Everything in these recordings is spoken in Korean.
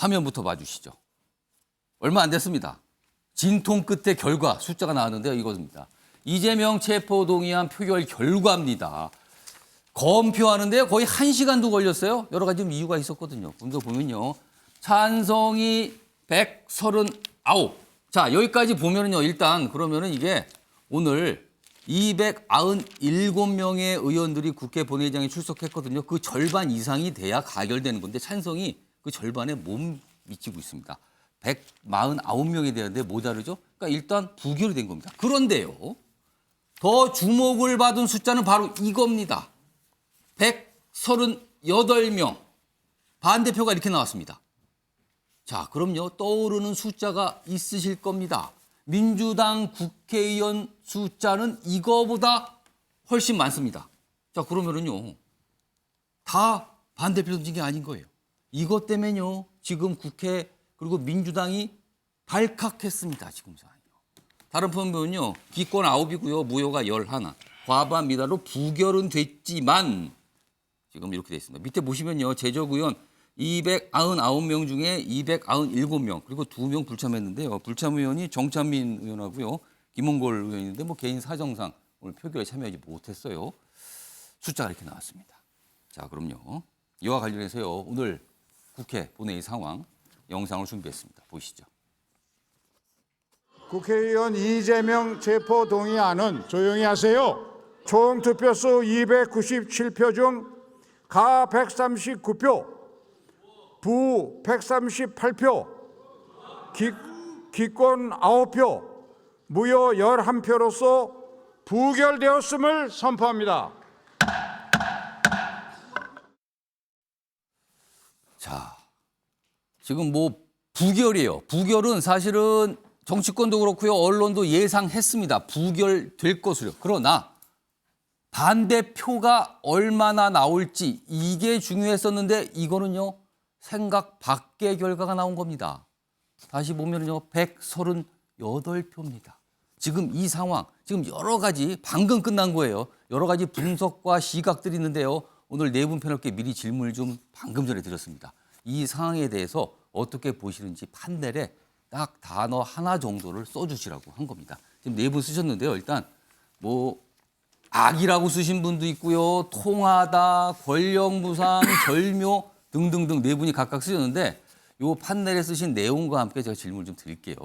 화면부터 봐주시죠. 얼마 안 됐습니다. 진통 끝에 결과 숫자가 나왔는데요. 이겁니다. 이재명 체포동의안 표결 결과입니다. 검표하는데 거의 1시간도 걸렸어요. 여러 가지 이유가 있었거든요. 먼저 보면요. 찬성이 139. 자, 여기까지 보면은요. 일단 그러면은 이게 오늘 297명의 의원들이 국회 본회의장에 출석했거든요. 그 절반 이상이 돼야 가결되는 건데 찬성이 그 절반에 못 미치고 있습니다. 149명이 되는데 모자르죠? 그러니까 일단 부결이 된 겁니다. 그런데요. 더 주목을 받은 숫자는 바로 이겁니다. 138명. 반대표가 이렇게 나왔습니다. 자, 그럼요. 떠오르는 숫자가 있으실 겁니다. 민주당 국회의원 숫자는 이거보다 훨씬 많습니다. 자, 그러면은요. 다 반대표 던진 게 아닌 거예요. 이것 때문에요. 지금 국회 그리고 민주당이 발칵했습니다. 지금 상황이요. 다른 편 보면요. 기권 9이고요. 무효가 11. 과반 미달로 부결은 됐지만 지금 이렇게 돼 있습니다. 밑에 보시면요. 제적 의원 299명 중에 297명 그리고 2명 불참했는데요. 불참 의원이 정찬민 의원하고요. 김홍걸 의원인데 뭐 개인 사정상 오늘 표결에 참여하지 못했어요. 숫자가 이렇게 나왔습니다. 자, 그럼요. 이와 관련해서요. 오늘 국회 본회의 상황 영상을 준비했습니다. 보시죠. 국회의원 이재명 체포동의안은 조용히 하세요. 총 투표수 297표 중 가 139표, 부 138표, 기권 9표, 무효 11표로서 부결되었음을 선포합니다. 자, 지금 뭐 부결이에요. 부결은 사실은 정치권도 그렇고요. 언론도 예상했습니다. 부결될 것으로. 그러나 반대표가 얼마나 나올지 이게 중요했었는데 이거는요. 생각 밖의 결과가 나온 겁니다. 다시 보면요. 138표입니다. 지금 이 상황, 지금 여러 가지 방금 끝난 거예요. 여러 가지 분석과 시각들이 있는데요. 오늘 네 분 패널께 미리 질문을 좀 방금 전에 드렸습니다. 이 상황에 대해서 어떻게 보시는지 판넬에 딱 단어 하나 정도를 써주시라고 한 겁니다. 지금 네 분 쓰셨는데요. 일단 뭐 악이라고 쓰신 분도 있고요. 통하다, 권력무상, 절묘 등등등 네 분이 각각 쓰셨는데 이 판넬에 쓰신 내용과 함께 제가 질문을 좀 드릴게요.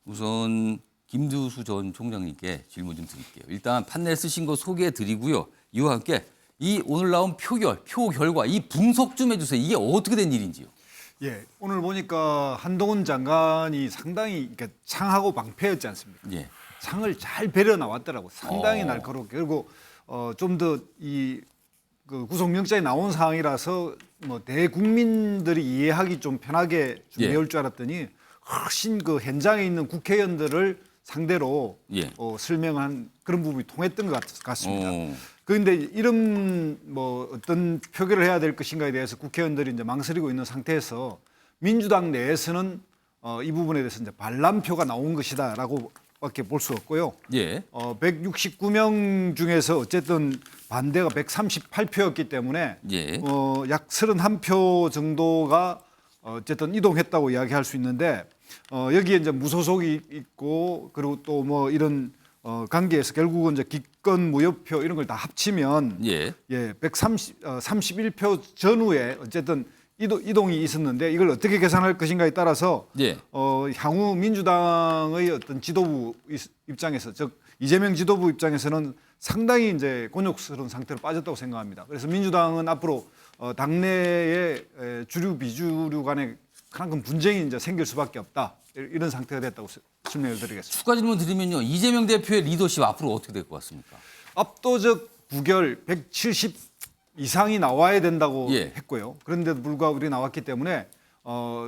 우선 김두수 전 총장님께 질문 좀 드릴게요. 일단 판넬 쓰신 거 소개해 드리고요. 이와 함께 이 오늘 나온 표 결과 이 분석 좀 해주세요. 이게 어떻게 된 일인지요. 예, 오늘 보니까 한동훈 장관이 상당히 창하고 방패였지 않습니까? 예. 창을 잘 베려 나왔더라고. 상당히 날카롭게. 그리고 좀 더 이 그 구속영장이 나온 상황이라서 뭐 대국민들이 이해하기 좀 편하게 좀 예. 내올 줄 알았더니 훨씬 그 현장에 있는 국회의원들을 상대로 예. 설명한 그런 부분이 통했던 것 같습니다. 오. 그런데 이런 뭐 어떤 표결을 해야 될 것인가에 대해서 국회의원들이 이제 망설이고 있는 상태에서 민주당 내에서는 이 부분에 대해서 이제 반란표가 나온 것이다라고밖에 볼 수 없고요. 예. 169명 중에서 어쨌든 반대가 138표였기 때문에 예. 약 31표 정도가 어쨌든 이동했다고 이야기할 수 있는데 여기에 이제 무소속이 있고 그리고 또 뭐 이런 관계에서 결국은 이제 기권 무효표 이런 걸 다 합치면 예. 31표 전후에 어쨌든 이동이 있었는데 이걸 어떻게 계산할 것인가에 따라서 예. 향후 민주당의 어떤 지도부 입장에서 즉 이재명 지도부 입장에서는 상당히 이제 곤욕스러운 상태로 빠졌다고 생각합니다. 그래서 민주당은 앞으로 당내의 주류 비주류 간의 그만큼 분쟁이 이제 생길 수밖에 없다. 이런 상태가 됐다고 설명을 드리겠습니다. 추가 질문 드리면요. 이재명 대표의 리더십 앞으로 어떻게 될 것 같습니까? 압도적 부결 170 이상이 나와야 된다고 예. 했고요. 그런데도 불구하고 그렇게 나왔기 때문에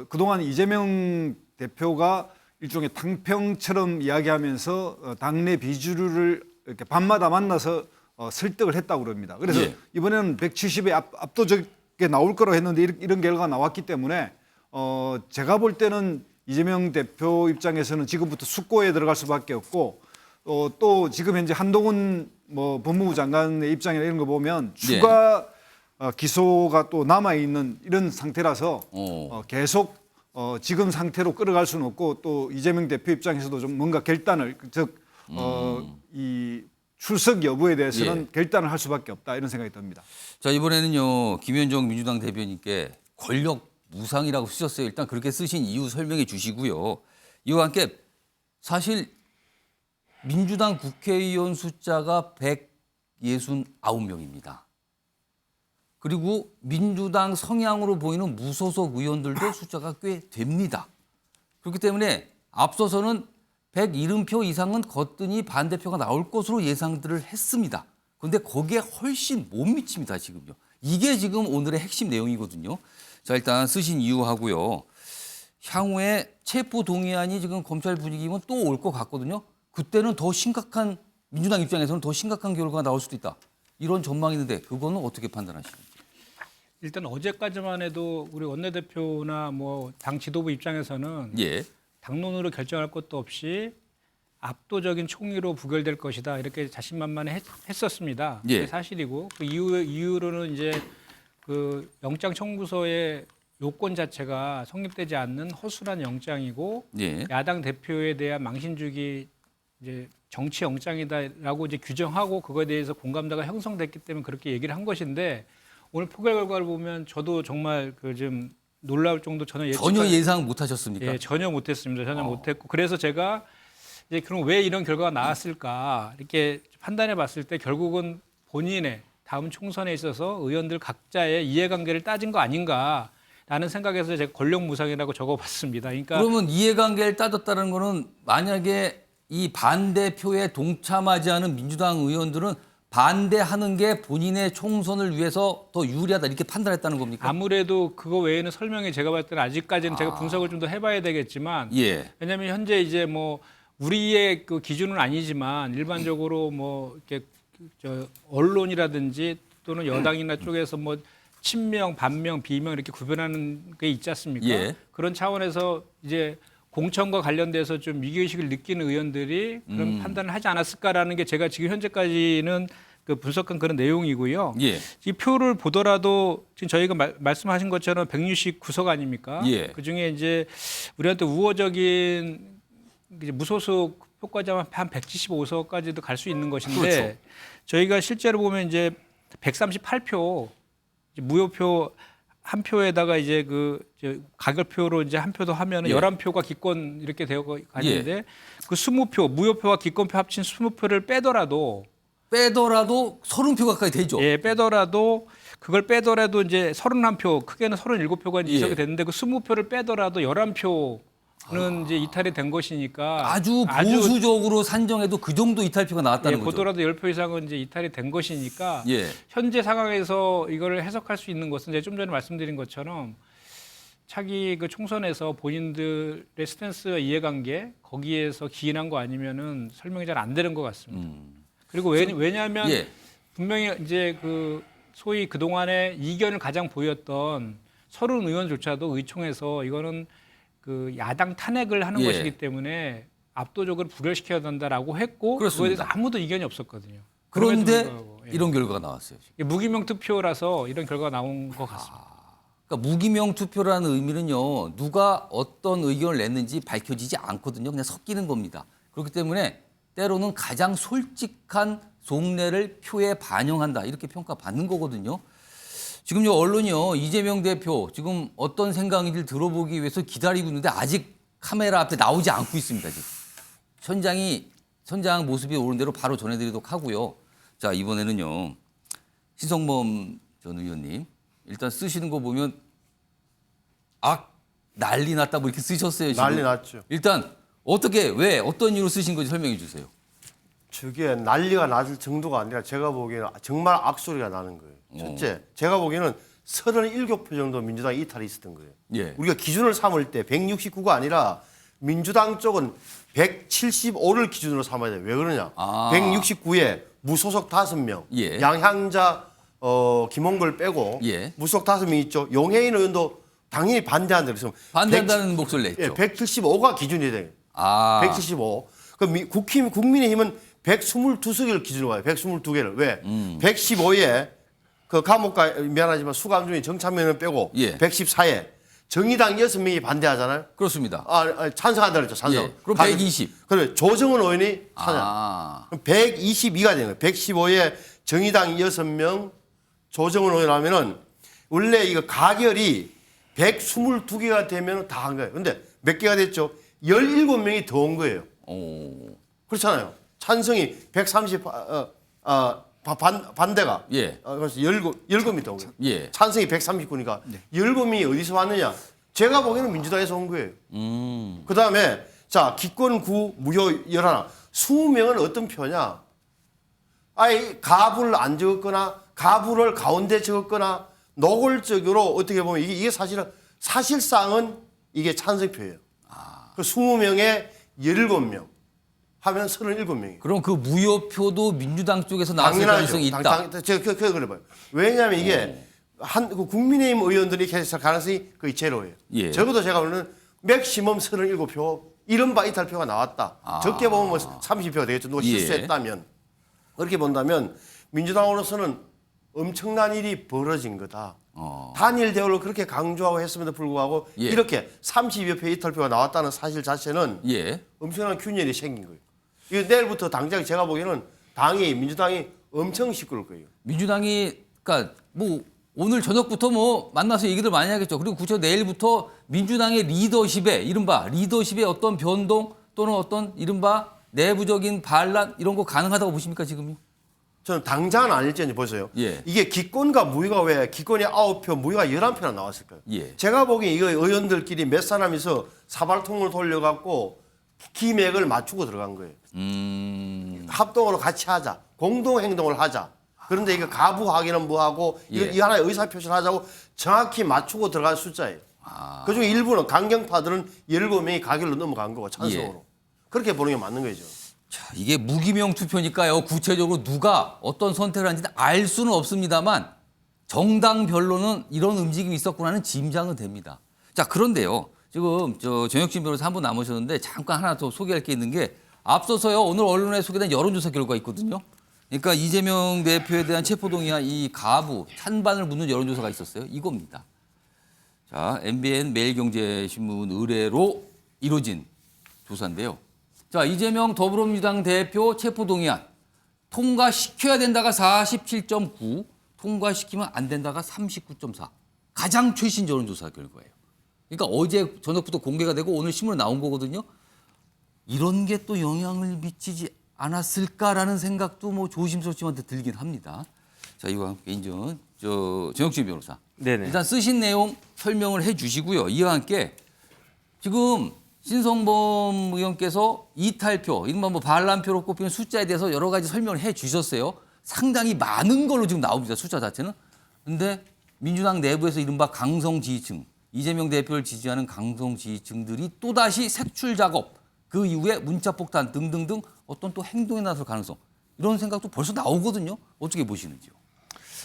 그동안 이재명 대표가 일종의 탕평처럼 이야기하면서 당내 비주류를 이렇게 밤마다 만나서 설득을 했다고 그럽니다. 그래서 예. 이번에는 170에 압도적게 나올 거라고 했는데 이런 결과가 나왔기 때문에 제가 볼 때는 이재명 대표 입장에서는 지금부터 숙고에 들어갈 수밖에 없고 또 지금 현재 한동훈 뭐 법무부 장관의 입장이나 이런 거 보면 추가 기소가 또 남아 있는 이런 상태라서 계속 지금 상태로 끌어갈 수는 없고 또 이재명 대표 입장에서도 좀 뭔가 결단을 이 출석 여부에 대해서는 결단을 할 수밖에 없다 이런 생각이 듭니다. 자, 이번에는요, 김현정 민주당 대변인께 권력 무상이라고 쓰셨어요. 일단 그렇게 쓰신 이유 설명해 주시고요. 이와 함께 사실 민주당 국회의원 숫자가 169명입니다. 그리고 민주당 성향으로 보이는 무소속 의원들도 숫자가 꽤 됩니다. 그렇기 때문에 앞서서는 170표 이상은 거뜬히 반대표가 나올 것으로 예상들을 했습니다. 그런데 거기에 훨씬 못 미칩니다, 지금요. 이게 지금 오늘의 핵심 내용이거든요. 자, 일단 쓰신 이유하고요. 향후에 체포 동의안이 지금 검찰 분위기면 또 올 것 같거든요. 그때는 더 심각한, 민주당 입장에서는 더 심각한 결과가 나올 수도 있다. 이런 전망이 있는데 그거는 어떻게 판단하시는지? 일단 어제까지만 해도 우리 원내대표나 뭐 당 지도부 입장에서는 예. 당론으로 결정할 것도 없이 압도적인 총리로 부결될 것이다 이렇게 자신만만해 했었습니다. 예. 그게 사실이고 그 이후로는 이제 그 영장 청구서의 요건 자체가 성립되지 않는 허술한 영장이고 예. 야당 대표에 대한 망신 주기 이제 정치 영장이다라고 이제 규정하고 그거에 대해서 공감대가 형성됐기 때문에 그렇게 얘기를 한 것인데 오늘 포괄 결과를 보면 저도 정말 그 좀 놀라울 정도 전혀 예상 못 하셨습니까? 예, 전혀 못했습니다. 전혀 못했고 그래서 제가 이제 그럼 왜 이런 결과가 나왔을까 이렇게 판단해봤을 때 결국은 본인의 다음 총선에 있어서 의원들 각자의 이해관계를 따진 거 아닌가라는 생각에서 제가 권력무상이라고 적어봤습니다. 그러니까 그러면 이해관계를 따졌다는 거는 만약에 이 반대표에 동참하지 않은 민주당 의원들은 반대하는 게 본인의 총선을 위해서 더 유리하다 이렇게 판단했다는 겁니까? 아무래도 그거 외에는 설명이 제가 봤을 때는 아직까지는 제가 분석을 좀 더 해봐야 되겠지만 예. 왜냐하면 현재 이제 뭐 우리의 그 기준은 아니지만 일반적으로 뭐 이렇게 저 언론이라든지 또는 여당이나 쪽에서 뭐 친명, 반명, 비명 이렇게 구별하는 게 있지 않습니까? 예. 그런 차원에서 이제 공천과 관련돼서 좀 위기의식을 느끼는 의원들이 그런 판단을 하지 않았을까라는 게 제가 지금 현재까지는 그 분석한 그런 내용이고요. 예. 이 표를 보더라도 지금 저희가 말씀하신 것처럼 169석 아닙니까? 예. 그중에 이제 우리한테 우호적인 이제 무소속 표과자만 한 175석까지도 갈 수 있는 것인데 그렇죠. 저희가 실제로 보면 이제 138표 무효표 한 표에다가 이제 그 가결표로 이제 한 표도 하면은 예. 11표가 기권 이렇게 되어 가는데 그 20표 무효표와 기권표 합친 20표를 빼더라도 30표 가까이 되죠. 예, 빼더라도 그걸 빼더라도 이제 31표, 크게는 37표가 이석이 예. 됐는데 그 20표를 빼더라도 11표는 이제 이탈이 된 것이니까 아주 보수적으로 산정해도 그 정도 이탈표가 나왔다는 예, 거죠. 보더라도 10표 이상은 이제 이탈이 된 것이니까 예. 현재 상황에서 이거를 해석할 수 있는 것은 제가 좀 전에 말씀드린 것처럼 차기 그 총선에서 본인들의 스탠스와 이해관계 거기에서 기인한 거 아니면은 설명이 잘 안 되는 것 같습니다. 그리고 왜냐하면 예. 분명히 이제 그 소위 그 동안에 이견을 가장 보였던 30 의원조차도 의총에서 이거는 그 야당 탄핵을 하는 예. 것이기 때문에 압도적으로 부결시켜야 된다라고 했고 그거에 그렇습니다. 대해서 아무도 이견이 없었거든요. 그런데 그럼에도 불구하고, 예. 이런 결과가 나왔어요. 지금. 이게 무기명 투표라서 이런 결과가 나온 것 같습니다. 그러니까 무기명 투표라는 의미는요. 누가 어떤 의견을 냈는지 밝혀지지 않거든요. 그냥 섞이는 겁니다. 그렇기 때문에 때로는 가장 솔직한 속내를 표에 반영한다. 이렇게 평가받는 거거든요. 지금요 언론이요. 이재명 대표 지금 어떤 생각인지 들어보기 위해서 기다리고 있는데 아직 카메라 앞에 나오지 않고 있습니다. 지금. 현장 모습이 오른 대로 바로 전해드리도록 하고요. 자, 이번에는요. 신성범 전 의원님. 일단 쓰시는 거 보면 난리 났다 뭐 이렇게 쓰셨어요. 지금. 난리 났죠. 일단 어떻게 왜 어떤 이유로 쓰신 건지 설명해 주세요. 저게 난리가 날 정도가 아니라 제가 보기에는 정말 악소리가 나는 거예요. 첫째, 제가 보기에는 37표 정도 민주당 이탈이 있었던 거예요. 예. 우리가 기준을 삼을 때 169가 아니라 민주당 쪽은 175를 기준으로 삼아야 돼요. 왜 그러냐? 169에 무소속 5명, 예. 양향자, 김홍걸 빼고 예. 무소속 5명 있죠. 용해인 의원도 당연히 반대한다. 그래서 반대한다는 목소리를 냈죠. 175가 기준이 돼요. 175. 그 국민의힘은 122석을 기준으로 봐요. 122개를. 왜? 115에 그 감옥가 미안하지만 수감 중에 정찬면을 빼고 예. 114에 정의당 6명이 반대하잖아요. 그렇습니다. 찬성한다 그랬죠. 찬성. 예, 그럼 120. 그래 조정은 의원이 찬성. 아, 그럼 122가 되는 거예요. 115에 정의당 6명, 조정은 의원 하면은 원래 이거 가결이 122개가 되면 다 한 거예요. 근데 몇 개가 됐죠? 17명이 더 온 거예요. 오, 그렇잖아요. 찬성이 130, 반대가. 예. 그래서 17이 더 온 거예요. 예. 찬성이 139니까 17명이 어디서 왔느냐? 제가 보기에는 민주당에서 온 거예요. 그 다음에 자, 기권구 무효 11. 20명은 어떤 표냐? 아예 가부를 안 적었거나 가부를 가운데 적었거나 노골적으로 어떻게 보면 이게 사실상은 이게 찬성표예요. 그 20명에 17명 하면 37명이에요. 그럼 그 무효표도 민주당 쪽에서 나왔을 가능성이 있다. 제가 그래 봐요. 왜냐하면 이게 그 국민의힘 의원들이 계속 가능성이 거의 제로예요. 예. 적어도 제가 보는 맥시멈 37표, 이른바 이탈표가 나왔다. 적게 보면 뭐 30표가 되겠죠. 누가 예. 실수했다면. 그렇게 본다면 민주당으로서는 엄청난 일이 벌어진 거다. 단일 대우를 그렇게 강조하고 했음에도 불구하고 예. 이렇게 30여 표 이탈표가 나왔다는 사실 자체는 예. 엄청난 균열이 생긴 거예요. 이거 내일부터 당장 제가 보기에는 민주당이 엄청 시끄러울 거예요. 민주당이 그러니까 뭐 오늘 저녁부터 뭐 만나서 얘기들 많이 하겠죠. 그리고 구체적으로 내일부터 민주당의 리더십에 이른바 리더십의 어떤 변동 또는 어떤 이른바 내부적인 반란 이런 거 가능하다고 보십니까 지금요? 저는 당장은 아닐지 보세요. 예. 이게 기권과 무효가 왜 기권이 9표, 무효가 11표나 나왔을까요? 예. 제가 보기엔 이거 의원들끼리 몇 사람이서 사발통을 돌려갖고 기맥을 맞추고 들어간 거예요. 합동으로 같이 하자. 공동행동을 하자. 그런데 이거 가부하기는 뭐하고 예. 이 하나의 의사표시를 하자고 정확히 맞추고 들어간 숫자예요. 그중에 일부는 강경파들은 17명이 가결로 넘어간 거고 찬성으로. 그렇게 보는 게 맞는 거죠. 자, 이게 무기명 투표니까요. 구체적으로 누가 어떤 선택을 하는지는 알 수는 없습니다만 정당별로는 이런 움직임이 있었구나는 짐작은 됩니다. 자, 그런데요. 지금 정혁진 변호사 한 분 남으셨는데 잠깐 하나 더 소개할 게 있는 게 앞서서요. 오늘 언론에 소개된 여론조사 결과 있거든요. 그러니까 이재명 대표에 대한 체포동의안 이 가부 찬반을 묻는 여론조사가 있었어요. 이겁니다. 자, MBN 매일경제신문 의뢰로 이루어진 조사인데요. 자, 이재명 더불어민주당 대표 체포동의안 통과시켜야 된다가 47.9, 통과시키면 안 된다가 39.4. 가장 최신 여론조사 결과예요. 그러니까 어제 저녁부터 공개가 되고 오늘 신문에 나온 거거든요. 이런 게 또 영향을 미치지 않았을까라는 생각도 뭐 조심스럽지만 들긴 합니다. 자, 이와 함께 인전 정혁진 변호사. 네네. 일단 쓰신 내용 설명을 해 주시고요. 이와 함께 지금 신성범 의원께서 이탈표, 이른바 뭐 반란표로 꼽히는 숫자에 대해서 여러 가지 설명을 해 주셨어요. 상당히 많은 걸로 지금 나옵니다. 숫자 자체는. 근데 민주당 내부에서 이른바 강성 지지층, 이재명 대표를 지지하는 강성 지지층들이 또다시 색출 작업, 그 이후에 문자 폭탄 등등등 어떤 또 행동에 나설 가능성, 이런 생각도 벌써 나오거든요. 어떻게 보시는지요?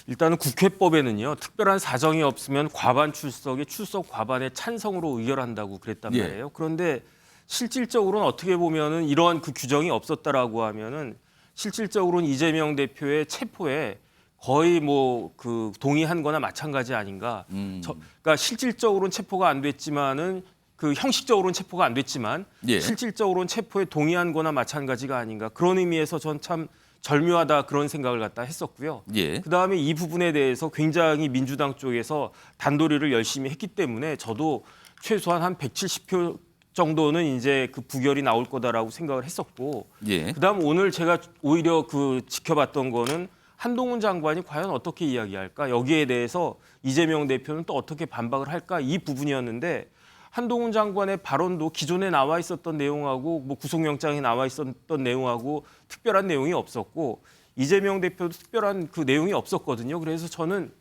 일단은 국회법에는요. 특별한 사정이 없으면 과반 출석에 출석 과반의 찬성으로 의결한다고 그랬단 예. 말이에요. 그런데 실질적으로는 어떻게 보면은 이러한 그 규정이 없었다라고 하면은 실질적으로는 이재명 대표의 체포에 거의 뭐 그 동의한 거나 마찬가지 아닌가. 그러니까 실질적으로는 체포가 안 됐지만은 그 형식적으로는 체포가 안 됐지만 예. 실질적으로는 체포에 동의한 거나 마찬가지가 아닌가. 그런 의미에서 전 참 절묘하다 그런 생각을 갖다 했었고요. 예. 그다음에 이 부분에 대해서 굉장히 민주당 쪽에서 단도리를 열심히 했기 때문에 저도 최소한 한 170표 정도는 이제 그 부결이 나올 거다라고 생각을 했었고 예. 그다음 오늘 제가 오히려 그 지켜봤던 거는 한동훈 장관이 과연 어떻게 이야기할까 여기에 대해서 이재명 대표는 또 어떻게 반박을 할까 이 부분이었는데 한동훈 장관의 발언도 기존에 나와 있었던 내용하고 뭐 구속영장에 나와 있었던 내용하고 특별한 내용이 없었고 이재명 대표도 특별한 그 내용이 없었거든요. 그래서 저는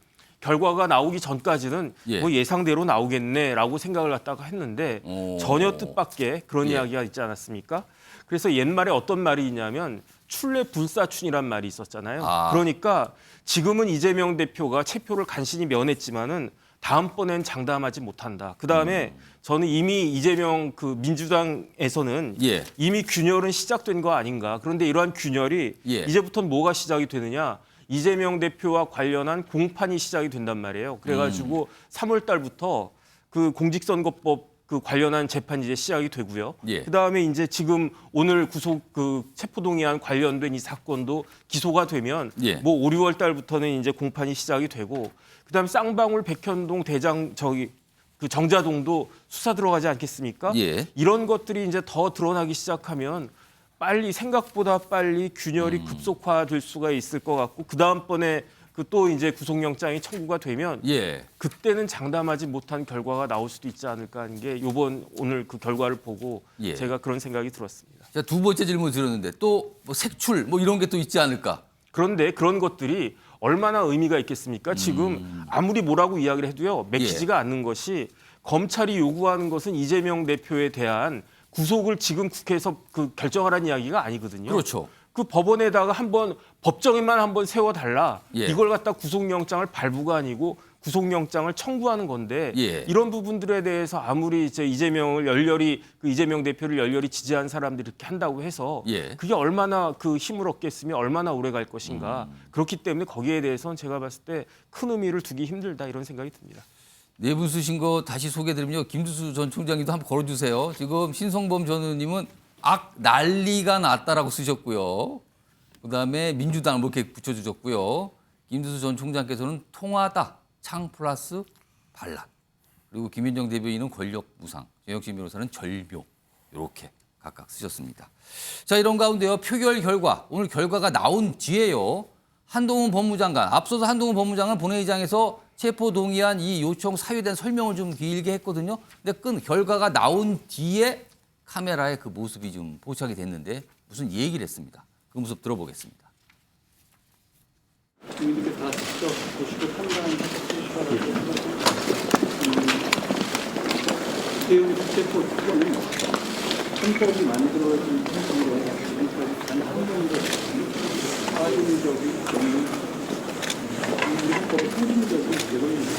결과가 나오기 전까지는 예. 뭐 예상대로 나오겠네라고 생각을 갖다가 했는데 전혀 뜻밖의 그런 예. 이야기가 있지 않았습니까? 그래서 옛말에 어떤 말이 있냐면 출래 불사춘이란 말이 있었잖아요. 아. 그러니까 지금은 이재명 대표가 체포를 간신히 면했지만은 다음번엔 장담하지 못한다. 그다음에 저는 이미 이재명 그 민주당에서는 예. 이미 균열은 시작된 거 아닌가. 그런데 이러한 균열이 예. 이제부터는 뭐가 시작이 되느냐. 이재명 대표와 관련한 공판이 시작이 된단 말이에요. 그래가지고 3월 달부터 그 공직선거법 그 관련한 재판이 이제 시작이 되고요. 예. 그다음에 이제 지금 오늘 구속 그 체포동의안 관련된 이 사건도 기소가 되면 예. 뭐 5, 6월 달부터는 이제 공판이 시작이 되고 그다음에 쌍방울, 백현동, 대장 그 정자동도 수사 들어가지 않겠습니까? 예. 이런 것들이 이제 더 드러나기 시작하면 빨리 생각보다 빨리 균열이 급속화될 수가 있을 것 같고 그 다음번에 그 또 이제 구속영장이 청구가 되면 예. 그때는 장담하지 못한 결과가 나올 수도 있지 않을까 하는 게 오늘 그 결과를 보고 예. 제가 그런 생각이 들었습니다. 자, 두 번째 질문 드렸는데 또 뭐 색출 뭐 이런 게 또 있지 않을까? 그런데 그런 것들이 얼마나 의미가 있겠습니까? 지금 아무리 뭐라고 이야기를 해도요. 맥히지가 않는 것이 검찰이 요구하는 것은 이재명 대표에 대한 구속을 지금 국회에서 그 결정하라는 이야기가 아니거든요. 그렇죠. 그 법원에다가 한번 법정에만 한번 세워달라. 예. 이걸 갖다 구속영장을 발부가 아니고 구속영장을 청구하는 건데 예. 이런 부분들에 대해서 아무리 이제 이재명 대표를 열렬히 지지한 사람들이 이렇게 한다고 해서 예. 그게 얼마나 그 힘을 얻겠으며 얼마나 오래 갈 것인가. 그렇기 때문에 거기에 대해서는 제가 봤을 때 큰 의미를 두기 힘들다 이런 생각이 듭니다. 네 분 쓰신 거 다시 소개해드리면요. 김두수 전 총장님도 한번 걸어주세요. 지금 신성범 전 의원님은 난리가 났다라고 쓰셨고요. 그다음에 민주당 뭐 이렇게 붙여주셨고요. 김두수 전 총장께서는 통하다 창 플러스 반란. 그리고 김민정 대변인은 권력 무상, 정혁진 변호사는 절묘 이렇게 각각 쓰셨습니다. 자, 이런 가운데요. 표결 결과 오늘 결과가 나온 뒤에요. 한동훈 법무장관 앞서서 한동훈 법무장관 본회의장에서 체포 동의안 이 요청 사유에 대한 설명을 좀 길게 했거든요. 근데 결과가 나온 뒤에 카메라에 그 모습이 좀 포착이 됐는데 무슨 얘기를 했습니다. 그 모습 들어보겠습니다. 국민들께 다 직접 보시고 판단하시라고 대응 체포 특검은 헌법이 만들어진 헌법으로 단 한 번도 빠진 적이 없는 우리 헌법의 상징적인 제도입니다.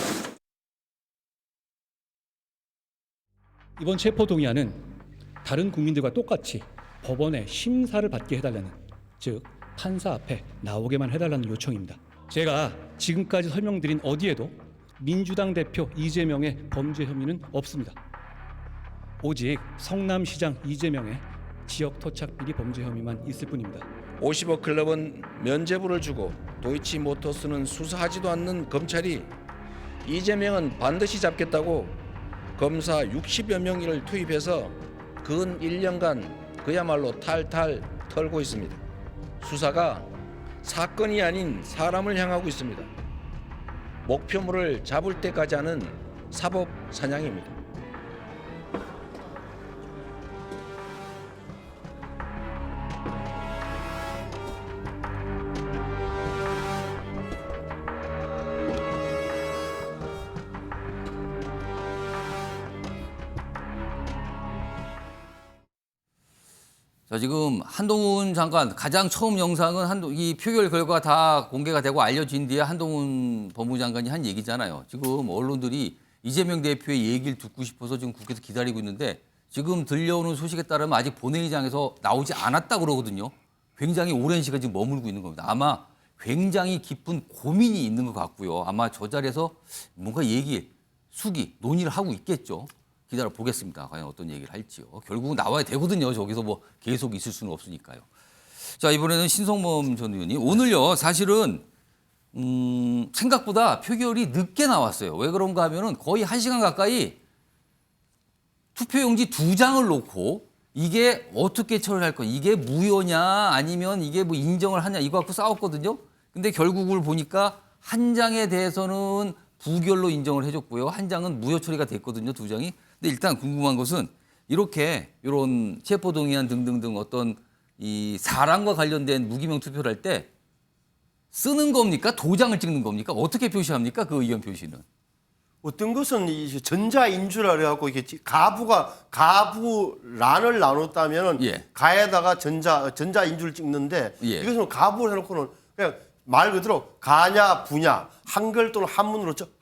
이번 체포 동의안은 다른 국민들과 똑같이 법원의 심사를 받게 해달라는, 즉 판사 앞에 나오게만 해달라는 요청입니다. 제가 지금까지 설명드린 어디에도 민주당 대표 이재명의 범죄 혐의는 없습니다. 오직 성남시장 이재명의 지역 토착 비리 범죄 혐의만 있을 뿐입니다. 50억 클럽은 면죄부를 주고 도이치모터스는 수사하지도 않는 검찰이 이재명은 반드시 잡겠다고 검사 60여 명을 투입해서 근 1년간 그야말로 탈탈 털고 있습니다. 수사가 사건이 아닌 사람을 향하고 있습니다. 목표물을 잡을 때까지 하는 사법 사냥입니다. 자, 지금 한동훈 장관 가장 처음 영상은 이 표결 결과가 다 공개가 되고 알려진 뒤에 한동훈 법무장관이 한 얘기잖아요. 지금 언론들이 이재명 대표의 얘기를 듣고 싶어서 지금 국회에서 기다리고 있는데 지금 들려오는 소식에 따르면 아직 본회의장에서 나오지 않았다고 그러거든요. 굉장히 오랜 시간 지금 머물고 있는 겁니다. 아마 굉장히 깊은 고민이 있는 것 같고요. 아마 저 자리에서 뭔가 논의를 하고 있겠죠. 기다려 보겠습니다. 과연 어떤 얘기를 할지요. 결국은 나와야 되거든요. 저기서 뭐 계속 있을 수는 없으니까요. 자, 이번에는 신성범 전 의원님. 오늘요, 사실은 생각보다 표결이 늦게 나왔어요. 왜 그런가 하면은 거의 1시간 가까이 투표용지 2장을 놓고 이게 어떻게 처리할 거, 이게 무효냐 아니면 이게 뭐 인정을 하냐 이거 갖고 싸웠거든요. 근데 결국을 보니까 한 장에 대해서는 부결로 인정을 해줬고요. 한 장은 무효 처리가 됐거든요. 2장이. 근데 일단 궁금한 것은 이런 체포동의안 등등등 어떤 이 사람과 관련된 무기명 투표를 할 때 쓰는 겁니까? 도장을 찍는 겁니까? 어떻게 표시합니까? 그 의견 표시는. 어떤 것은 이 전자인주라 그래갖고 이게 가부란을 나눴다면은 예. 가에다가 전자인주를 찍는데 예. 이것은 가부를 해놓고는 그냥 말 그대로 가냐 부냐 한글 또는 한글로 적는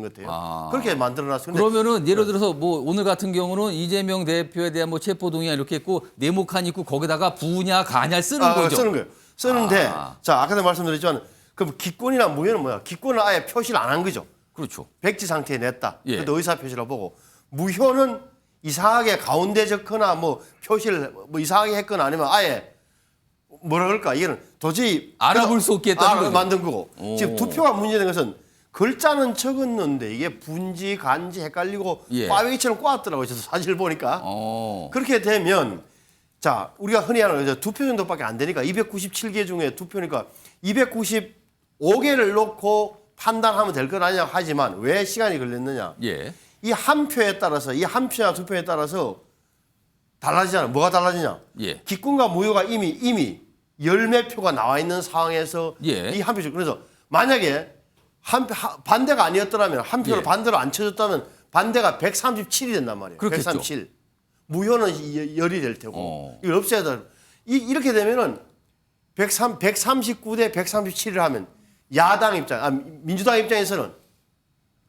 것 같아요. 그렇게 만들어놨어요. 그러면은 예를 들어서 뭐 오늘 같은 경우는 이재명 대표에 대한 뭐 체포동의안 이렇게 있고 네모칸 있고 거기다가 부냐 가냐 쓰는 거죠. 쓰는 거예요. 쓰는데 자 아까도 말씀드렸지만 그럼 기권이나 무효는 뭐야? 기권은 아예 표시를 안 한 거죠. 그렇죠. 백지 상태에 냈다. 예. 그것도 의사표시라고 보고 무효는 이상하게 가운데 적거나 뭐 표시를 뭐 이상하게 했거나 아니면 아예 뭐라 그럴까 이거는 도저히 알아볼 수 없게 했다는 거죠. 만든 거고 오. 지금 투표가 문제된 것은 글자는 적었는데 이게 분지 간지 헷갈리고 예. 꽈배기처럼 꽈왔더라고요. 저도 사실 보니까 그렇게 되면 자 우리가 흔히 하는 거죠. 2표 정도밖에 안 되니까 297개 중에 2표니까 295개를 놓고 판단하면 될 건 아니냐 하지만 왜 시간이 걸렸느냐? 예. 이 한 표에 따라서 이 한 표나 2표에 따라서 달라지잖아. 뭐가 달라지냐? 예. 기권과 무효가 이미 열몇 표가 나와 있는 상황에서 예. 이 한 표죠. 그래서 만약에 반대가 아니었더라면 한 표를 예. 반대로 안 쳐줬다면 반대가 137이 된단 말이에요. 그렇겠죠. 137. 무효는 열이 될 테고 이걸 없애야 돼. 이렇게 되면은 139 대 137을 하면 야당 민주당 입장에서는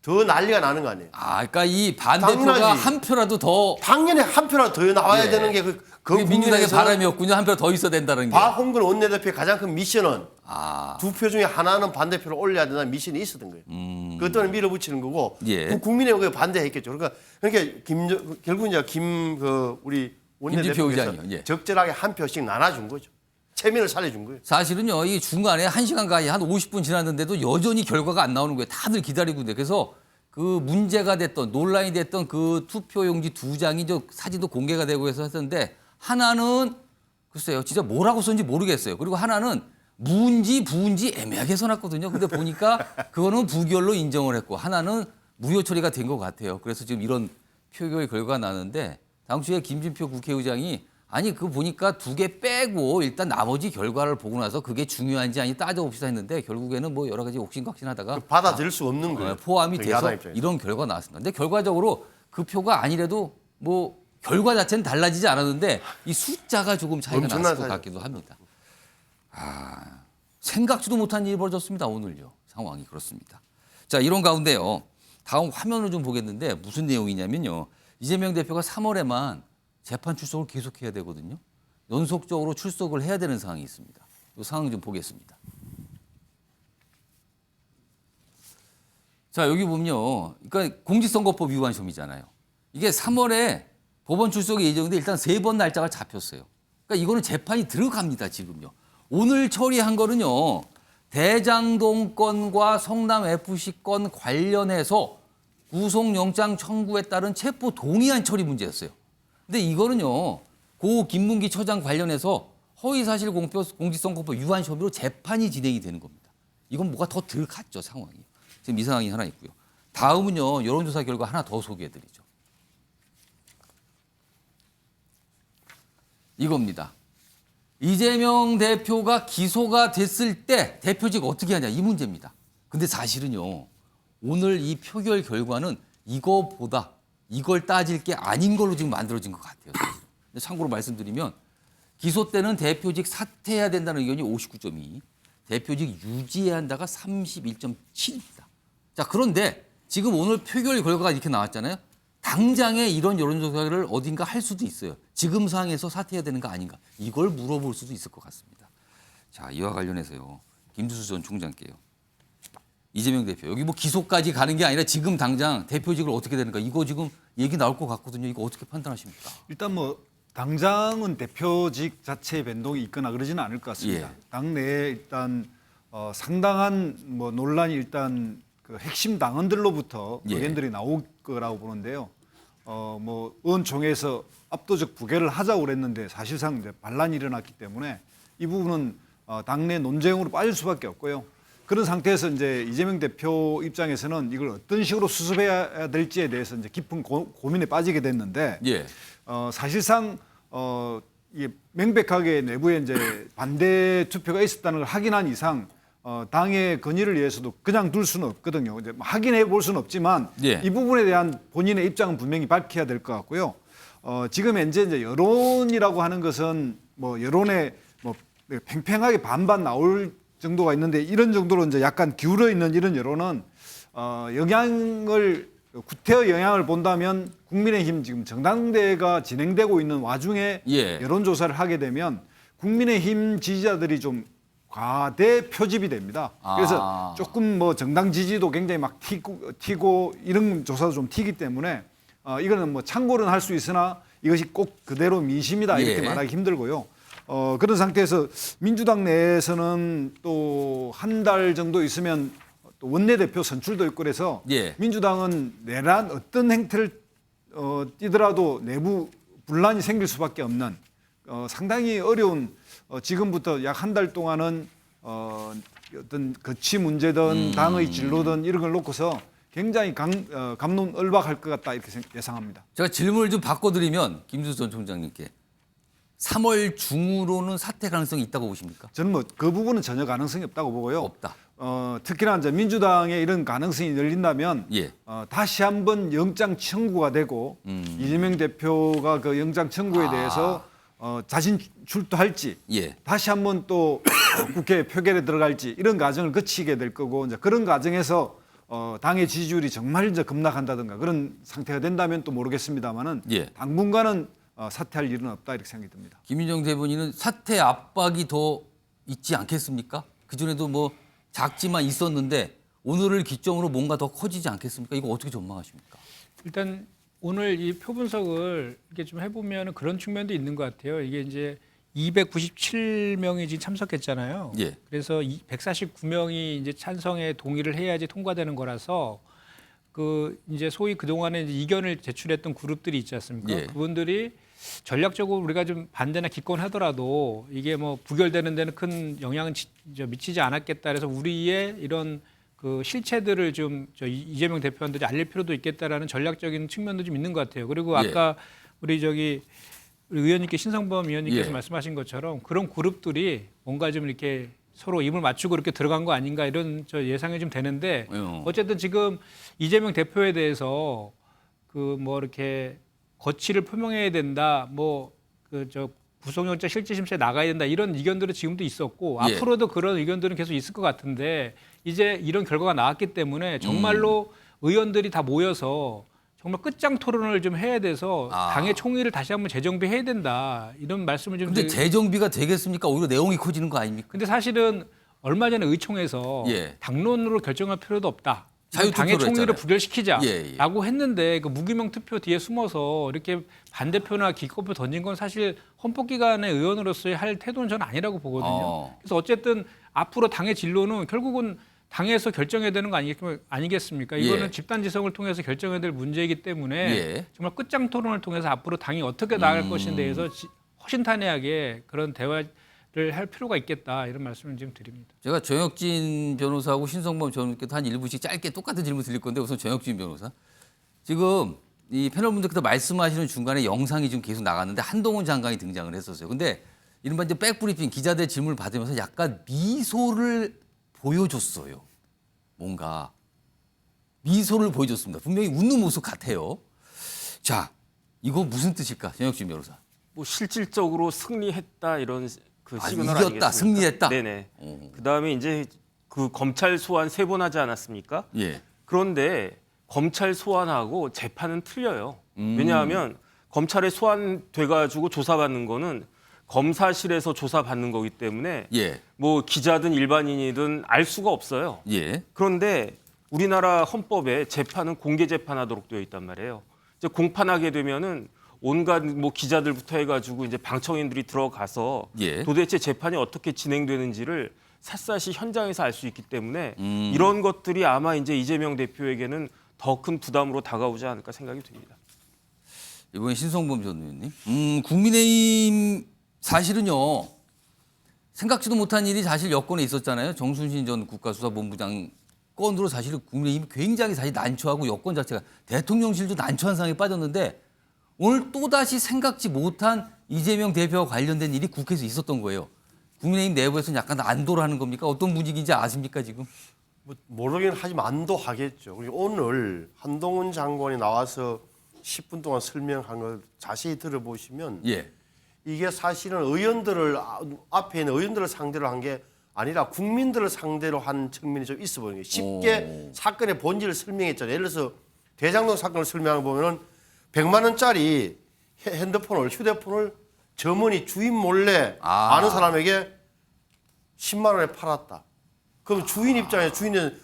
더 난리가 나는 거 아니에요. 그러니까 이 반대표가 당연하지. 한 표라도 더 당연히 한 표라도 더 나와야 예. 되는 게 그 민주당의 국민에서 바람이었군요. 한 표 더 있어야 된다는 게. 박홍근 원내대표의 가장 큰 미션은 아. 2표 중에 하나는 반대표를 올려야 된다는 미션이 있었던 거예요. 그것들은 밀어붙이는 거고 예. 국민의힘은 그걸 반대했겠죠. 그러니까 결국 이제 우리 김진표 원내대표께서 의장이요. 예. 적절하게 한 표씩 나눠준 거죠. 체면을 살려준 거예요. 사실은요, 이 중간에 1시간 가까이 한 50분 지났는데도 여전히 결과가 안 나오는 거예요. 다들 기다리고 있는데. 그래서 그 문제가 됐던, 논란이 됐던 그 투표용지 2장이 저 사진도 공개가 되고 해서 했었는데 하나는 글쎄요, 진짜 뭐라고 썼는지 모르겠어요. 그리고 하나는 무인지 부인지 애매하게 써놨거든요. 근데 보니까 그거는 부결로 인정을 했고 하나는 무효 처리가 된 것 같아요. 그래서 지금 이런 표결 결과가 나는데 당시에 김진표 국회의장이 아니 그거 보니까 2개 빼고 일단 나머지 결과를 보고 나서 그게 중요한지 아니 따져봅시다 했는데 결국에는 뭐 여러 가지 옥신각신하다가 받아들일 수 없는 거예요. 포함이 그 돼서 야당 입장에서. 이런 결과가 나왔습니다. 근데 결과적으로 그 표가 아니래도 뭐 결과 자체는 달라지지 않았는데 이 숫자가 조금 차이가 엄청난 났을 것 차이죠. 같기도 합니다. 생각지도 못한 일이 벌어졌습니다. 오늘요. 상황이 그렇습니다. 자, 이런 가운데요. 다음 화면을 좀 보겠는데 무슨 내용이냐면요. 이재명 대표가 3월에만 재판 출석을 계속해야 되거든요. 연속적으로 출석을 해야 되는 상황이 있습니다. 이 상황 좀 보겠습니다. 자, 여기 보면요. 그러니까 공직선거법 위반 혐의잖아요. 이게 3월에 법원 출석이 예정인데 일단 3번 날짜가 잡혔어요. 그러니까 이거는 재판이 들어갑니다, 지금요. 오늘 처리한 거는요. 대장동 건과 성남 FC 건 관련해서 구속영장 청구에 따른 체포 동의안 처리 문제였어요. 근데 이거는요. 고 김문기 처장 관련해서 허위사실 공표 공직선거법 위반 혐의로 재판이 진행이 되는 겁니다. 이건 뭐가 더 들어갔죠, 상황이. 지금 이 상황이 하나 있고요. 다음은요. 여론조사 결과 하나 더 소개해드리죠. 이겁니다. 이재명 대표가 기소가 됐을 때 대표직 어떻게 하냐 이 문제입니다. 근데 사실은요. 오늘 이 표결 결과는 이거보다 이걸 따질 게 아닌 걸로 지금 만들어진 것 같아요. 사실은. 근데 참고로 말씀드리면 기소 때는 대표직 사퇴해야 된다는 의견이 59.2, 대표직 유지해야 한다가 31.7입니다. 자, 그런데 지금 오늘 표결 결과가 이렇게 나왔잖아요. 당장에 이런 여론조사를 어딘가 할 수도 있어요. 지금 상황에서 사퇴해야 되는 거 아닌가. 이걸 물어볼 수도 있을 것 같습니다. 자, 이와 관련해서요. 김두수 전 총장께요. 이재명 대표 여기 뭐 기소까지 가는 게 아니라 지금 당장 대표직을 어떻게 되는가. 이거 지금 얘기 나올 것 같거든요. 이거 어떻게 판단하십니까? 일단 뭐 당장은 대표직 자체의 변동이 있거나 그러지는 않을 것 같습니다. 예. 당내에 일단 상당한 뭐 논란이 일단 그 핵심 당원들로부터 예. 의견들이 나올 거라고 보는데요. 뭐 의원총회에서 압도적 부결을 하자고 그랬는데 사실상 이제 반란이 일어났기 때문에 이 부분은 당내 논쟁으로 빠질 수밖에 없고요. 그런 상태에서 이제 이재명 대표 입장에서는 이걸 어떤 식으로 수습해야 될지에 대해서 이제 깊은 고민에 빠지게 됐는데 예. 사실상 이게 명백하게 내부에 이제 반대 투표가 있었다는 걸 확인한 이상 당의 건의를 위해서도 그냥 둘 수는 없거든요. 이제 확인해 볼 수는 없지만 예. 이 부분에 대한 본인의 입장은 분명히 밝혀야 될 것 같고요. 지금 현재 이제 여론이라고 하는 것은 뭐 여론에 뭐 팽팽하게 반반 나올 정도가 있는데 이런 정도로 이제 약간 기울어 있는 이런 여론은 구태의 영향을 본다면 국민의힘 지금 정당대회가 진행되고 있는 와중에 예. 여론조사를 하게 되면 국민의힘 지지자들이 좀 과대 표집이 됩니다. 그래서 조금 뭐 정당 지지도 굉장히 막 튀고 이런 조사도 좀 튀기 때문에 이거는 뭐 참고는 할 수 있으나 이것이 꼭 그대로 민심이다 이렇게 예. 말하기 힘들고요. 그런 상태에서 민주당 내에서는 또 한 달 정도 있으면 또 원내대표 선출도 있고 그래서 예. 민주당은 내란 어떤 행태를 띠더라도 내부 분란이 생길 수밖에 없는 상당히 어려운 지금부터 약 한 달 동안은 어떤 거취 문제든 당의 진로든 이런 걸 놓고서 굉장히 갑론을박할 것 같다 이렇게 예상합니다. 제가 질문을 좀 바꿔드리면 김준수 전 총장님께 3월 중으로는 사퇴 가능성이 있다고 보십니까? 저는 뭐 그 부분은 전혀 가능성이 없다고 보고요. 없다. 특히나 이제 민주당의 이런 가능성이 열린다면 예. 다시 한번 영장 청구가 되고 이재명 대표가 그 영장 청구에 대해서 자신 출두할지 예. 다시 한번 또 국회 표결에 들어갈지 이런 과정을 거치게 될 거고 이제 그런 과정에서 당의 지지율이 정말 이제 급락한다든가 그런 상태가 된다면 또 모르겠습니다만은 예. 당분간은 사퇴할 일은 없다 이렇게 생각이 듭니다. 김민정 대변인은 사퇴 압박이 더 있지 않겠습니까? 그전에도 뭐 작지만 있었는데 오늘을 기점으로 뭔가 더 커지지 않겠습니까? 이거 어떻게 전망하십니까? 일단 오늘 이 표 분석을 이렇게 좀 해보면 그런 측면도 있는 것 같아요. 이게 이제 297명이 지금 참석했잖아요. 예. 그래서 149명이 이제 찬성에 동의를 해야지 통과되는 거라서 그 이제 소위 그동안에 이제 이견을 제출했던 그룹들이 있지 않습니까? 예. 그분들이 전략적으로 우리가 좀 반대나 기권하더라도 이게 뭐 부결되는 데는 큰 영향은 미치지 않았겠다. 그래서 우리의 이런 그 실체들을 좀 이재명 대표한테 알릴 필요도 있겠다라는 전략적인 측면도 좀 있는 것 같아요. 그리고 아까 우리 의원님께 신성범 의원님께서 예. 말씀하신 것처럼 그런 그룹들이 뭔가 좀 이렇게 서로 입을 맞추고 이렇게 들어간 거 아닌가 이런 예상이 좀 되는데 어쨌든 지금 이재명 대표에 대해서 그 뭐 이렇게 거취를 표명해야 된다, 뭐 그 구속영장 실질심사에 나가야 된다 이런 의견들은 지금도 있었고 예. 앞으로도 그런 의견들은 계속 있을 것 같은데 이제 이런 결과가 나왔기 때문에 정말로 의원들이 다 모여서 정말 끝장 토론을 좀 해야 돼서 당의 총의를 다시 한번 재정비해야 된다 이런 말씀을 좀. 근데 재정비가 되겠습니까? 오히려 내용이 커지는 거 아닙니까? 근데 사실은 얼마 전에 의총에서 예. 당론으로 결정할 필요도 없다. 자유투표로 당의 총리를 했잖아요. 부결시키자라고 했는데 그 무기명 투표 뒤에 숨어서 이렇게 반대표나 기권표 던진 건 사실 헌법기관의 의원으로서의 할 태도는 저는 아니라고 보거든요. 그래서 어쨌든 앞으로 당의 진로는 결국은 당에서 결정해야 되는 거 아니겠습니까? 이거는 예. 집단지성을 통해서 결정해야 될 문제이기 때문에 예. 정말 끝장 토론을 통해서 앞으로 당이 어떻게 나아갈 것인에 대해서 허심탄회하게 그런 대화를 할 필요가 있겠다 이런 말씀을 지금 드립니다. 제가 정혁진 변호사하고 신성범 전원께도 한 1분씩 짧게 똑같은 질문 드릴 건데 우선 정혁진 변호사. 지금 이 패널 분들께서 말씀하시는 중간에 영상이 지금 계속 나갔는데 한동훈 장관이 등장을 했었어요. 근데 이른바 이제 백브리핑 기자들 질문을 받으면서 약간 미소를 보여줬어요. 뭔가 미소를 보여줬습니다. 분명히 웃는 모습 같아요. 자, 이거 무슨 뜻일까? 정혁진 변호사. 뭐 실질적으로 승리했다 이런 그 시그널 이겼다, 아니겠습니까? 승리했다. 네네. 그다음에 이제 그 검찰 소환 3번 하지 않았습니까? 예. 그런데 검찰 소환하고 재판은 틀려요. 왜냐하면 검찰에 소환돼가지고 조사받는 거는 검사실에서 조사받는 거기 때문에 예. 뭐 기자든 일반인이든 알 수가 없어요. 예. 그런데 우리나라 헌법에 재판은 공개 재판하도록 되어 있단 말이에요. 이제 공판하게 되면은 온갖 뭐 기자들부터 해가지고 이제 방청인들이 들어가서 예. 도대체 재판이 어떻게 진행되는지를 샅샅이 현장에서 알 수 있기 때문에 이런 것들이 아마 이제 이재명 대표에게는 더 큰 부담으로 다가오지 않을까 생각이 됩니다. 이번에 신성범 전 의원님. 국민의힘 사실은요. 생각지도 못한 일이 사실 여권에 있었잖아요. 정순신 전 국가수사본부장 건으로 사실 국민의힘이 굉장히 사실 난처하고 여권 자체가 대통령실도 난처한 상황에 빠졌는데 오늘 또다시 생각지 못한 이재명 대표와 관련된 일이 국회에서 있었던 거예요. 국민의힘 내부에서는 약간 안도를 겁니까? 어떤 분위기인지 아십니까 지금? 뭐 모르긴 하지만 안도하겠죠. 그리고 오늘 한동훈 장관이 나와서 10분 동안 설명한 걸 자세히 들어보시면 예. 이게 사실은 의원들을 앞에 있는 의원들을 상대로 한 게 아니라 국민들을 상대로 한 측면이 좀 있어 보이는 거예요. 쉽게 사건의 본질을 설명했잖아요. 예를 들어서 대장동 사건을 설명해 보면은 100만 원짜리 휴대폰을 점원이 주인 몰래 아는 사람에게 10만 원에 팔았다. 그럼 주인 입장에 주인은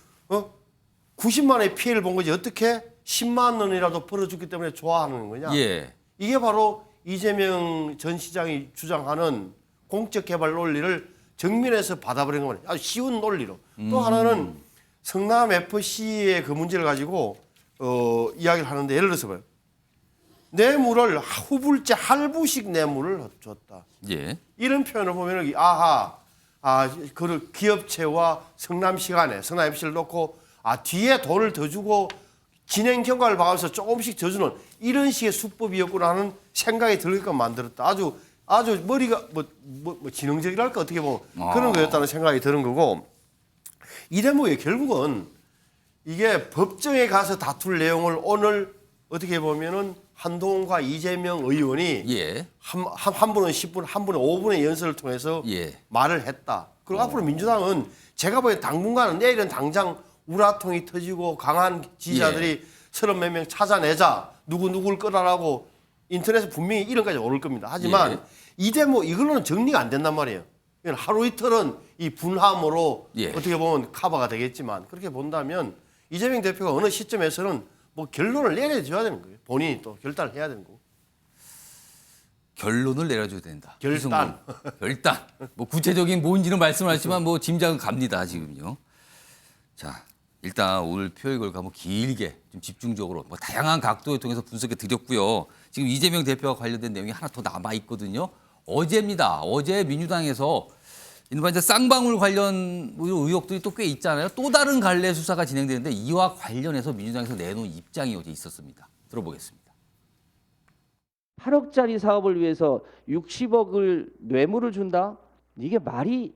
90만 원의 피해를 본 거지 어떻게 10만 원이라도 벌어줬기 때문에 좋아하는 거냐? 예. 이게 바로 이재명 전 시장이 주장하는 공적 개발 논리를 정면에서 받아버린 겁니다. 아주 쉬운 논리로. 또 하나는 성남 FC의 그 문제를 가지고 이야기를 하는데 예를 들어서 봐요. 뇌물을 후불제 할부식 뇌물을 줬다. 예. 이런 표현을 보면 그 기업체와 성남시 간에 성남 FC를 놓고 뒤에 돈을 더 주고 진행 경과를 봐가면서 조금씩 더 주는 이런 식의 수법이었구나 하는 생각이 들게끔 만들었다. 아주 머리가 뭐 지능적이랄까 어떻게 보면 그런 거였다는 생각이 드는 거고 이 대목에 결국은 이게 법정에 가서 다툴 내용을 오늘 어떻게 보면은 한동훈과 이재명 의원이 예. 한 분은 10분, 한 분은 5분의 연설을 통해서 예. 말을 했다. 그리고 앞으로 민주당은 제가 보기엔 당분간은 내일은 당장 우라통이 터지고 강한 지지자들이 30몇 명 찾아내자 누구를 끌어라고 인터넷에 분명히 이런까지 오를 겁니다. 하지만 이 대목 이걸로는 정리가 안 된단 말이에요. 이건 하루 이틀은 이 분함으로 어떻게 보면 커버가 되겠지만 그렇게 본다면 이재명 대표가 어느 시점에서는 뭐 결론을 내려줘야 되는 거예요. 본인이 또 결단을 해야 되는 거고. 결론을 내려줘야 된다. 결단. 결단. 뭐 구체적인 뭔지는 말씀하시지만 뭐 짐작은 갑니다 지금요. 자, 일단 오늘 표의 걸고 한번 길게 좀 집중적으로 뭐 다양한 각도를 통해서 분석해 드렸고요. 지금 이재명 대표와 관련된 내용이 하나 더 남아 있거든요. 어제입니다. 어제 민주당에서 이른바 이제 쌍방울 관련 의혹들이 또 꽤 있잖아요. 또 다른 갈래 수사가 진행되는데 이와 관련해서 민주당에서 내놓은 입장이 어제 있었습니다. 들어보겠습니다. 8억짜리 사업을 위해서 60억을 뇌물을 준다? 이게 말이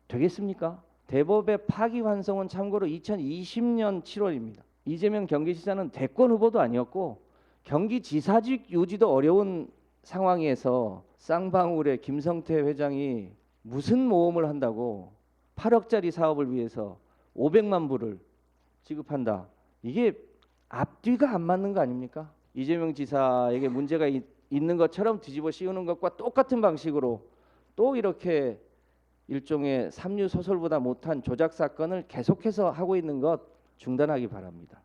되겠습니까? 대법의 파기환송은 참고로 2020년 7월입니다. 이재명 경기지사는 대권 후보도 아니었고 경기지사직 유지도 어려운 상황에서 쌍방울의 김성태 회장이 무슨 모험을 한다고 8억짜리 사업을 위해서 500만 불을 지급한다. 이게 앞뒤가 안 맞는 거 아닙니까? 이재명 지사에게 문제가 있는 것처럼 뒤집어 씌우는 것과 똑같은 방식으로 또 이렇게 일종의 삼류소설보다 못한 조작 사건을 계속해서 하고 있는 것 중단하기 바랍니다.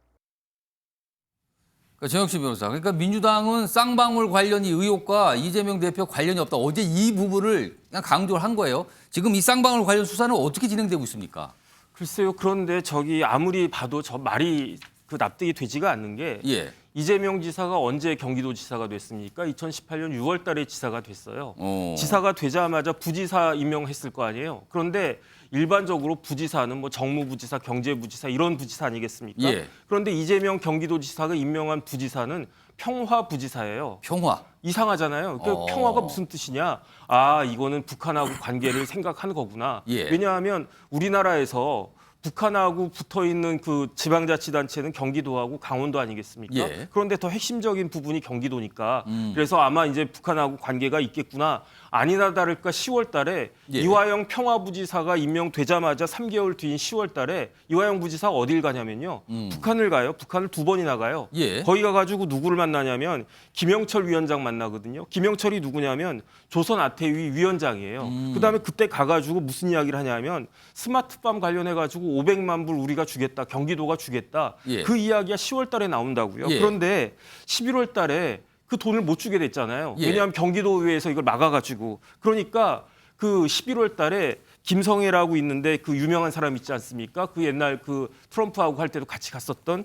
정혁신 변호사, 그러니까 민주당은 쌍방울 관련 이 의혹과 이재명 대표 관련이 없다. 어제 이 부분을 그냥 강조를 한 거예요. 지금 이 쌍방울 관련 수사는 어떻게 진행되고 있습니까? 글쎄요. 그런데 저기 아무리 봐도 저 말이 그 납득이 되지가 않는 게 이재명 지사가 언제 경기도지사가 됐습니까? 2018년 6월 달에 지사가 됐어요. 지사가 되자마자 부지사 임명했을 거 아니에요. 그런데 일반적으로 부지사는 뭐 정무부지사, 경제부지사 이런 부지사 아니겠습니까? 그런데 이재명 경기도지사가 임명한 부지사는 평화부지사예요. 평화. 이상하잖아요. 그러니까 평화가 무슨 뜻이냐? 이거는 북한하고 관계를 생각하는 거구나. 왜냐하면 우리나라에서 북한하고 붙어 있는 그 지방자치단체는 경기도하고 강원도 아니겠습니까? 그런데 더 핵심적인 부분이 경기도니까 그래서 아마 이제 북한하고 관계가 있겠구나. 아니나 다를까 10월 달에 이화영 평화부지사가 임명되자마자 3개월 뒤인 10월 달에 이화영 부지사가 어딜 가냐면요. 북한을 가요. 북한을 2번이나 가요. 거기 가가지고 누구를 만나냐면 김영철 위원장 만나거든요. 김영철이 누구냐면 조선아태위 위원장이에요. 그다음에 그때 가가지고 무슨 이야기를 하냐면 스마트팜 관련해가지고 500만 불 우리가 주겠다. 경기도가 주겠다. 그 이야기가 10월 달에 나온다고요. 그런데 11월 달에 그 돈을 못 주게 됐잖아요. 왜냐하면 경기도의회에서 이걸 막아가지고. 그러니까 그 11월 달에 김성애라고 있는데 그 유명한 사람 있지 않습니까? 그 옛날 그 트럼프하고 할 때도 같이 갔었던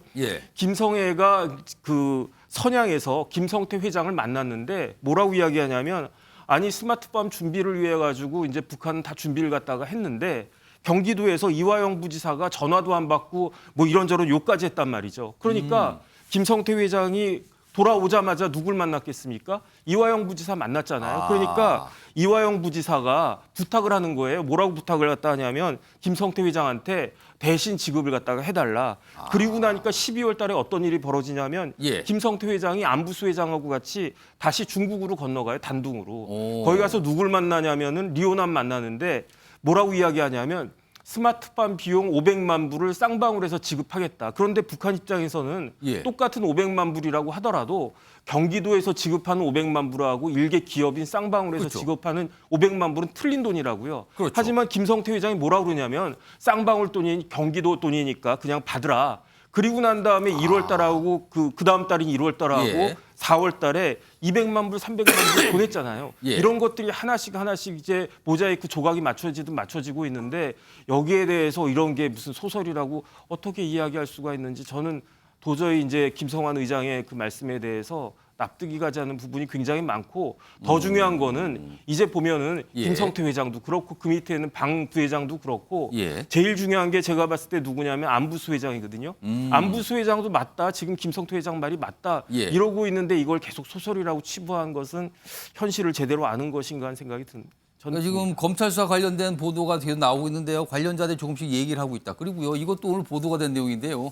김성애가 그 선양에서 김성태 회장을 만났는데 뭐라고 이야기하냐면 아니 스마트팜 준비를 위해 가지고 이제 북한은 다 준비를 갖다가 했는데 경기도에서 이화영 부지사가 전화도 안 받고 뭐 이런저런 욕까지 했단 말이죠. 그러니까 김성태 회장이 돌아오자마자 누굴 만났겠습니까? 이화영 부지사 만났잖아요. 그러니까 이화영 부지사가 부탁을 하는 거예요. 뭐라고 부탁을 갖다 하냐면 김성태 회장한테 대신 지급을 갖다가 해달라. 그리고 나니까 12월 달에 어떤 일이 벌어지냐면 김성태 회장이 안부수 회장하고 같이 다시 중국으로 건너가요. 단둥으로. 거기 가서 누굴 만나냐면은 리오남 만나는데 뭐라고 이야기하냐면 스마트팜 비용 500만 불을 쌍방울에서 지급하겠다. 그런데 북한 입장에서는 예. 똑같은 500만 불이라고 하더라도 경기도에서 지급하는 500만 불하고 일개 기업인 쌍방울에서 그렇죠. 지급하는 500만 불은 틀린 돈이라고요. 그렇죠. 하지만 김성태 회장이 뭐라고 그러냐면 쌍방울 돈이 경기도 돈이니까 그냥 받으라. 그리고 난 다음에 1월 달하고 그 다음 달인 1월 달하고 예. 4월 달에 200만 불, 300만 불 보냈잖아요. 예. 이런 것들이 하나씩 이제 모자이크 조각이 맞춰지고 있는데 여기에 대해서 이런 게 무슨 소설이라고 어떻게 이야기할 수가 있는지 저는 도저히 이제 김성환 의장의 그 말씀에 대해서 납득이 가지 않는 부분이 굉장히 많고 더 중요한 거는 이제 보면은 예. 김성태 회장도 그렇고 그 밑에는 방 부회장도 그렇고 예. 제일 중요한 게 제가 봤을 때 누구냐면 안부수 회장이거든요. 안부수 회장도 맞다. 지금 김성태 회장 말이 맞다. 예. 이러고 있는데 이걸 계속 소설이라고 치부한 것은 현실을 제대로 아는 것인가 하는 생각이 듭니다. 저는 그러니까 지금 검찰 수사 관련된 보도가 계속 나오고 있는데요. 관련자들이 조금씩 얘기를 하고 있다. 그리고요, 이것도 오늘 보도가 된 내용인데요.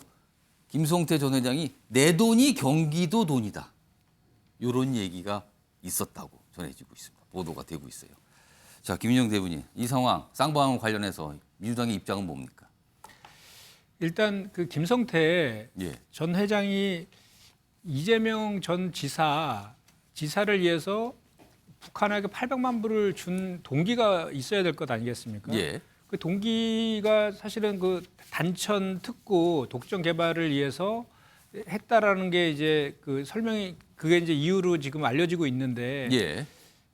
김성태 전 회장이 내 돈이 경기도 돈이다. 이런 얘기가 있었다고 전해지고 있습니다. 보도가 되고 있어요. 자, 김인영 대변인, 이 상황 쌍방울 관련해서 민주당의 입장은 뭡니까? 일단 그 김성태 예. 전 회장이 이재명 전 지사를 위해서 북한에게 800만 불을 준 동기가 있어야 될 것 아니겠습니까? 예. 그 동기가 사실은 그 단천 특구 독점 개발을 위해서 했다라는 게 이제 그 설명이 그게 이제 이유로 지금 알려지고 있는데 예.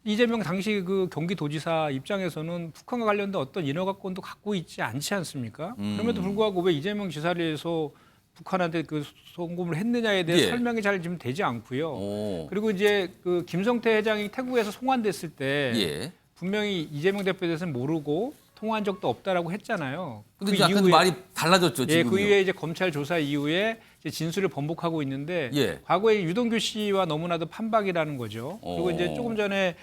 이재명 당시 그 경기도지사 입장에서는 북한과 관련된 어떤 인허가권도 갖고 있지 않지 않습니까? 그럼에도 불구하고 왜 이재명 지사를 위해서 북한한테 그 송금을 했느냐에 대해 예. 설명이 잘 지금 되지 않고요. 오. 그리고 이제 그 김성태 회장이 태국에서 송환됐을 때 예. 분명히 이재명 대표에 대해서는 모르고 통화한 적도 없다라고 했잖아요. 근데 약간 말이 달라졌죠, 예, 지금. 그 이후에 이제 검찰 조사 이후에 이제 진술을 번복하고 있는데 예. 과거에 유동규 씨와 너무나도 판박이라는 거죠. 그리고 이제 조금 전에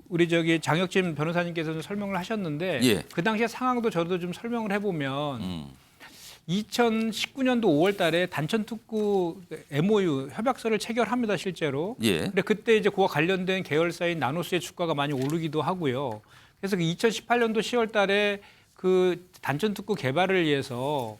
우리 저기 장혁진 변호사님께서는 설명을 하셨는데 예. 그 당시의 상황도 저도 좀 설명을 해보면 2019년도 5월 달에 단천특구 MOU 협약서를 체결합니다, 실제로. 예. 근데 그때 이제 그와 관련된 계열사인 나노스의 주가가 많이 오르기도 하고요. 그래서 그 2018년도 10월 달에 그 단천특구 개발을 위해서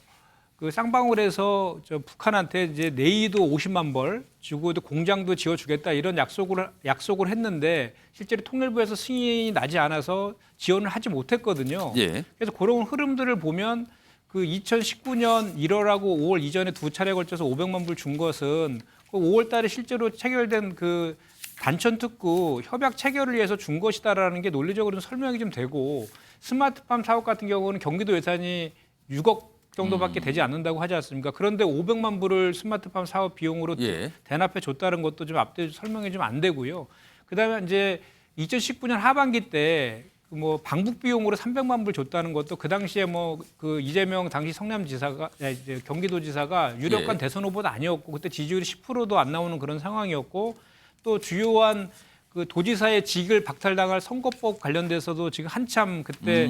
그 쌍방울에서 저 북한한테 이제 내이도 50만 벌 주고 공장도 지어주겠다 이런 약속을 했는데 실제로 통일부에서 승인이 나지 않아서 지원을 하지 못했거든요. 예. 그래서 그런 흐름들을 보면 그 2019년 1월하고 5월 이전에 두 차례에 걸쳐서 500만 불 준 것은 그 5월 달에 실제로 체결된 그 단천특구 협약 체결을 위해서 준 것이다라는 게 논리적으로는 설명이 좀 되고 스마트팜 사업 같은 경우는 경기도 예산이 6억 정도밖에 되지 않는다고 하지 않습니까? 그런데 500만 불을 스마트팜 사업 비용으로 예. 대납해 줬다는 것도 좀 앞뒤 설명이 좀 안 되고요. 그다음에 이제 2019년 하반기 때 뭐 방북 비용으로 300만 불 줬다는 것도 그 당시에 뭐 그 이재명 당시 성남지사가 이제 경기도지사가 유력한 예. 대선 후보도 아니었고 그때 지지율이 10%도 안 나오는 그런 상황이었고 또 주요한 그 도지사의 직을 박탈당할 선거법 관련돼서도 지금 한참 그때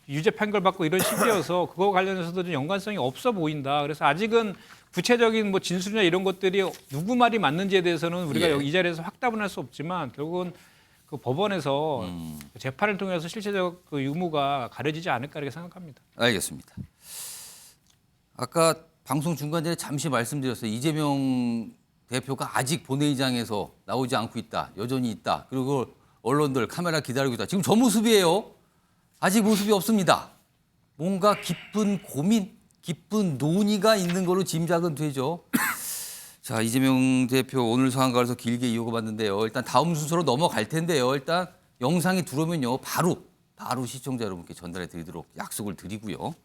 유죄 판결 받고 이런 시기여서 그거 관련해서도 좀 연관성이 없어 보인다. 그래서 아직은 구체적인 뭐 진술이나 이런 것들이 누구 말이 맞는지에 대해서는 우리가 예. 여기 이 자리에서 확답은 할 수 없지만 결국은 그 법원에서 재판을 통해서 실체적 그 유무가 가려지지 않을까 이렇게 생각합니다. 알겠습니다. 아까 방송 중간에 잠시 말씀드렸어요. 이재명 대표가 아직 본회의장에서 나오지 않고 있다. 여전히 있다. 그리고 언론들 카메라 기다리고 있다. 지금 저 모습이에요. 아직 모습이 없습니다. 뭔가 깊은 고민, 깊은 논의가 있는 걸로 짐작은 되죠. 자, 이재명 대표 오늘 상황가에서 길게 이어가봤는데요. 일단 다음 순서로 넘어갈 텐데요. 일단 영상이 들어오면요. 바로 시청자 여러분께 전달해 드리도록 약속을 드리고요.